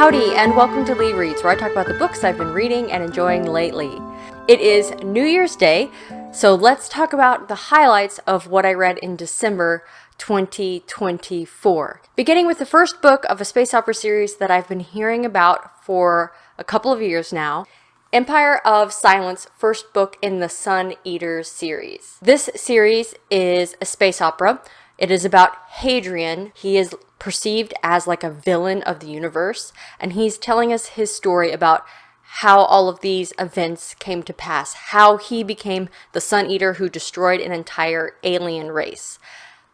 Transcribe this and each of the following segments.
Howdy, and welcome to LeeReads, where I talk about the books I've been reading and enjoying lately. It is New Year's Day, so let's talk about the highlights of what I read in December 2024. Beginning with the first book of a space opera series that I've been hearing about for a couple of years now, Empire of Silence, first book in the Sun Eaters series. This series is a space opera. It is about Hadrian. He is perceived as like a villain of the universe, and he's telling us his story about how all of these events came to pass, how he became the Sun Eater who destroyed an entire alien race.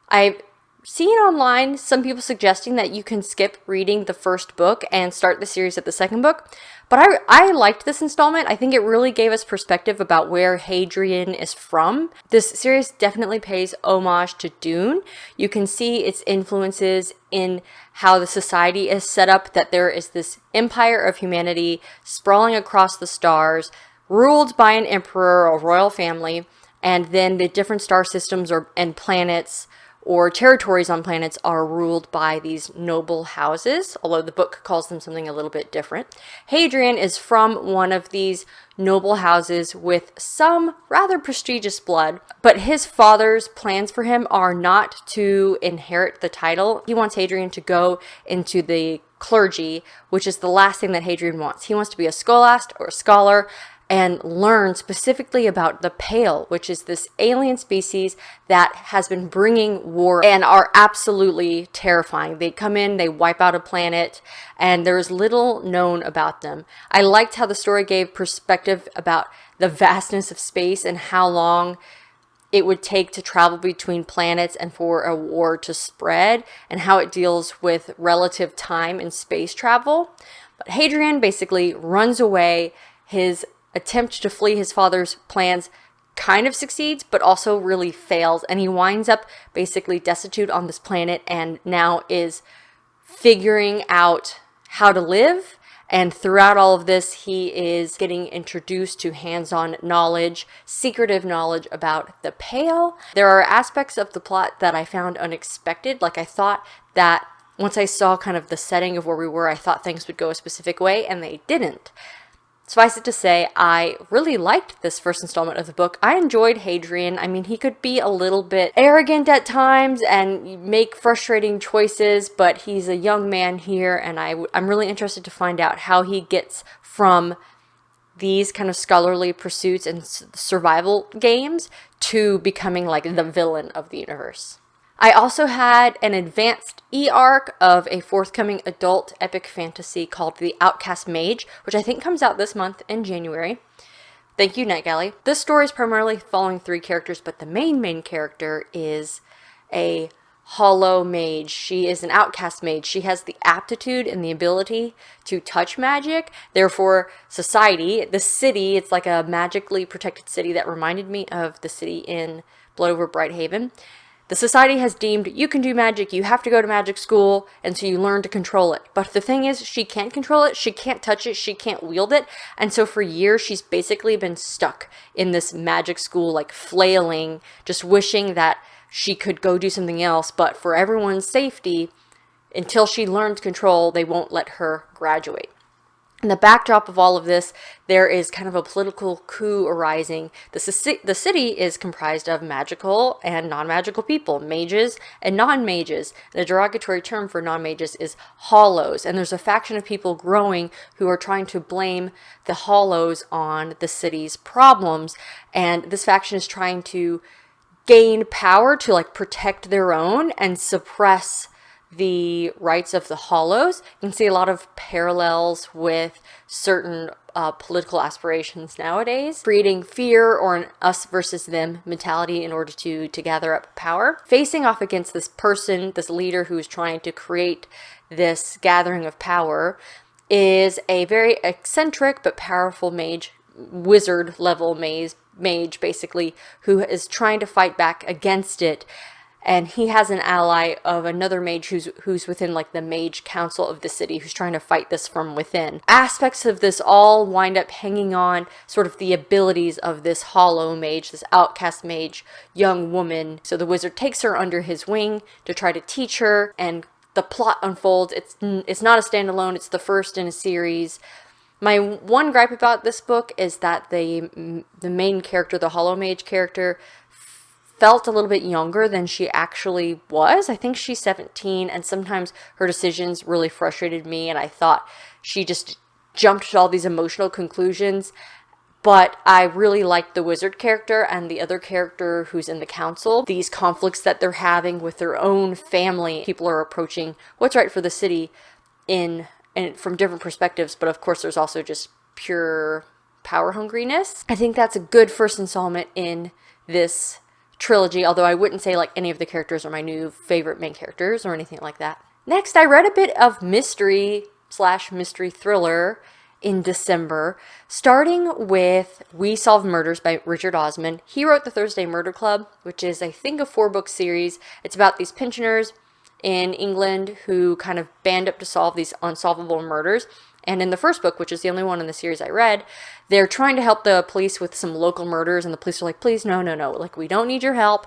I've seen online some people suggesting that you can skip reading the first book and start the series at the second book, but I liked this installment. I think it really gave us perspective about where Hadrian is from. This series definitely pays homage to Dune. You can see its influences in how the society is set up, that there is this empire of humanity sprawling across the stars, ruled by an emperor or royal family, and then the different star systems and planets or territories on planets are ruled by these noble houses, although the book calls them something a little bit different. Hadrian is from one of these noble houses with some rather prestigious blood, but his father's plans for him are not to inherit the title. He wants Hadrian to go into the clergy, which is the last thing that Hadrian wants. He wants to be a scholast or a scholar and learn specifically about the Pale, which is this alien species that has been bringing war and are absolutely terrifying. They come in, they wipe out a planet, and there's little known about them. I liked how the story gave perspective about the vastness of space and how long it would take to travel between planets and for a war to spread, and how it deals with relative time and space travel. But Hadrian basically runs away. His attempt to flee his father's plans kind of succeeds, but also really fails, and he winds up basically destitute on this planet and now is figuring out how to live. And throughout all of this, he is getting introduced to hands-on knowledge, secretive knowledge about the Pale. There are aspects of the plot that I found unexpected. Like, I thought that once I saw kind of the setting of where we were, I thought things would go a specific way, and they didn't. Suffice it to say, I really liked this first installment of the book. I enjoyed Hadrian. I mean, he could be a little bit arrogant at times and make frustrating choices, but he's a young man here, and I'm really interested to find out how he gets from these kind of scholarly pursuits and survival games to becoming like the villain of the universe. I also had an advanced e-arc of a forthcoming adult epic fantasy called The Outcast Mage, which I think comes out this month in January. Thank you, NetGalley. This story is primarily following three characters, but the main character is a hollow mage. She is an outcast mage. She has the aptitude and the ability to touch magic. Therefore, society, the city, it's like a magically protected city that reminded me of the city in Blood Over Brighthaven. The society has deemed you can do magic, you have to go to magic school, and so you learn to control it. But the thing is, she can't control it, she can't touch it, she can't wield it, and so for years she's basically been stuck in this magic school, like flailing, just wishing that she could go do something else, but for everyone's safety, until she learns control, they won't let her graduate. In the backdrop of all of this, there is kind of a political coup arising. The city is comprised of magical and non-magical people, mages and non-mages. The derogatory term for non-mages is hollows, and there's a faction of people growing who are trying to blame the hollows on the city's problems, and this faction is trying to gain power to like protect their own and suppress the rights of the hollows. You can see a lot of parallels with certain political aspirations nowadays, creating fear or an us versus them mentality in order to gather up power. Facing off against this person, this leader who is trying to create this gathering of power, is a very eccentric but powerful mage, wizard level mage basically, who is trying to fight back against it. And he has an ally of another mage who's within like the mage council of the city, who's trying to fight this from within. Aspects of this all wind up hanging on sort of the abilities of this hollow mage, this outcast mage, young woman. So the wizard takes her under his wing to try to teach her and the plot unfolds. It's not a standalone, it's the first in a series. My one gripe about this book is that the main character, the Hollow Mage character, felt a little bit younger than she actually was. I think she's 17, and sometimes her decisions really frustrated me, and I thought she just jumped to all these emotional conclusions. But I really liked the wizard character and the other character who's in the council. These conflicts that they're having with their own family. People are approaching what's right for the city and from different perspectives, but of course there's also just pure power hungriness. I think that's a good first installment in this trilogy, although I wouldn't say like any of the characters are my new favorite main characters or anything like that. Next, I read a bit of mystery thriller in December, starting with We Solve Murders by Richard Osman. He wrote the Thursday Murder Club, which is, I think, a 4-book series. It's about these pensioners in England who kind of band up to solve these unsolvable murders. And in the first book, which is the only one in the series I read, they're trying to help the police with some local murders, and the police are like, please, no, like, we don't need your help.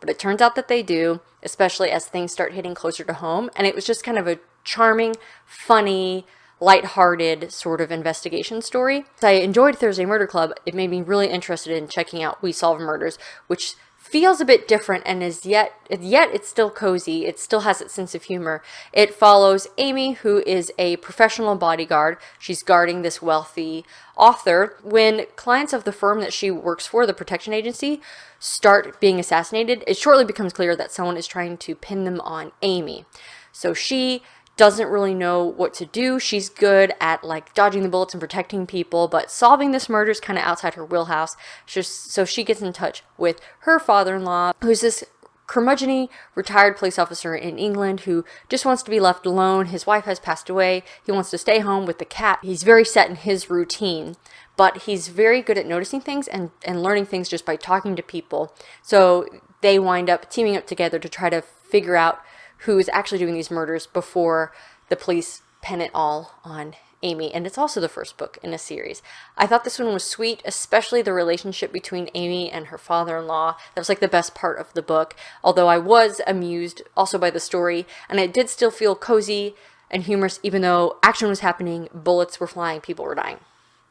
But it turns out that they do, especially as things start hitting closer to home. And it was just kind of a charming, funny, lighthearted sort of investigation story. I enjoyed Thursday Murder Club. It made me really interested in checking out We Solve Murders, which feels a bit different and is yet it's still cozy. It still has its sense of humor. It follows Amy, who is a professional bodyguard. She's guarding this wealthy author. When clients of the firm that she works for, the protection agency, start being assassinated, it shortly becomes clear that someone is trying to pin them on Amy. So she doesn't really know what to do. She's good at like dodging the bullets and protecting people, but solving this murder is kind of outside her wheelhouse. So she gets in touch with her father-in-law, who's this curmudgeon retired police officer in England who just wants to be left alone. His wife has passed away. He wants to stay home with the cat. He's very set in his routine, but he's very good at noticing things and learning things just by talking to people. So they wind up teaming up together to try to figure out who is actually doing these murders before the police pin it all on Amy. And it's also the first book in a series. I thought this one was sweet, especially the relationship between Amy and her father-in-law. That was like the best part of the book, although I was amused also by the story, and it did still feel cozy and humorous even though action was happening, bullets were flying, people were dying.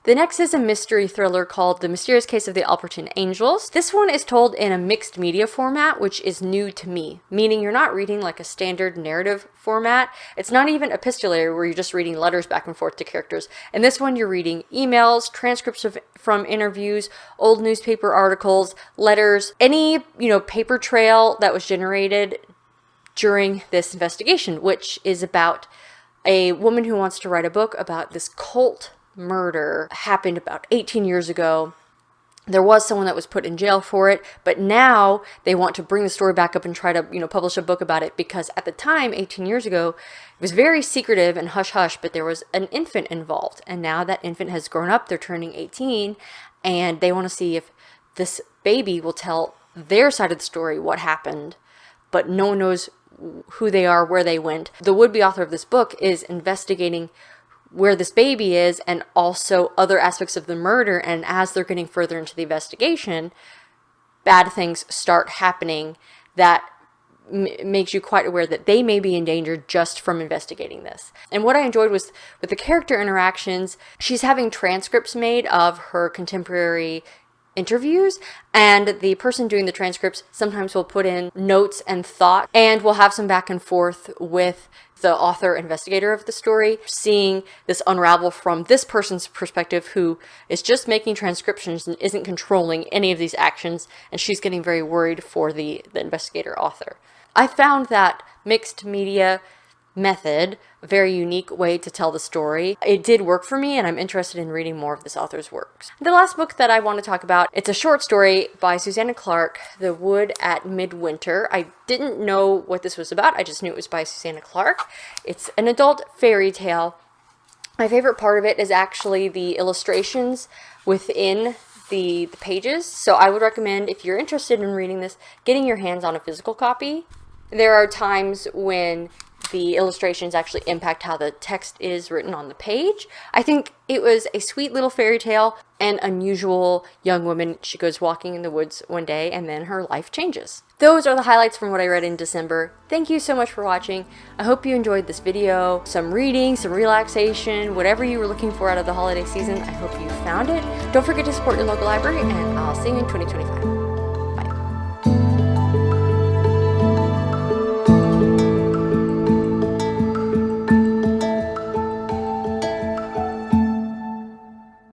The next is a mystery thriller called The Mysterious Case of the Alperton Angels. This one is told in a mixed media format, which is new to me, meaning you're not reading like a standard narrative format. It's not even epistolary where you're just reading letters back and forth to characters. In this one, you're reading emails, transcripts from interviews, old newspaper articles, letters, any, paper trail that was generated during this investigation, which is about a woman who wants to write a book about this cult murder happened about 18 years ago. There was someone that was put in jail for it, but now they want to bring the story back up and try to, publish a book about it, because at the time, 18 years ago, it was very secretive and hush-hush, but there was an infant involved, and now that infant has grown up, they're turning 18, and they want to see if this baby will tell their side of the story, what happened, but no one knows who they are, where they went. The would-be author of this book is investigating where this baby is and also other aspects of the murder, and as they're getting further into the investigation, bad things start happening that makes you quite aware that they may be in danger just from investigating this. And what I enjoyed was with the character interactions, she's having transcripts made of her contemporary interviews, and the person doing the transcripts sometimes will put in notes and thought, and we'll have some back and forth with the author investigator of the story, seeing this unravel from this person's perspective who is just making transcriptions and isn't controlling any of these actions, and she's getting very worried for the investigator author. I found that mixed media method a very unique way to tell the story. It did work for me, and I'm interested in reading more of this author's works. The last book that I want to talk about, it's a short story by Susanna Clarke, The Wood in Midwinter. I didn't know what this was about. I just knew it was by Susanna Clarke. It's an adult fairy tale. My favorite part of it is actually the illustrations within the pages. So I would recommend, if you're interested in reading this, getting your hands on a physical copy. There are times when the illustrations actually impact how the text is written on the page. I think it was a sweet little fairy tale. An unusual young woman, she goes walking in the woods one day and then her life changes. Those are the highlights from what I read in December. Thank you so much for watching. I hope you enjoyed this video. Some reading, some relaxation, whatever you were looking for out of the holiday season, I hope you found it. Don't forget to support your local library, and I'll see you in 2025.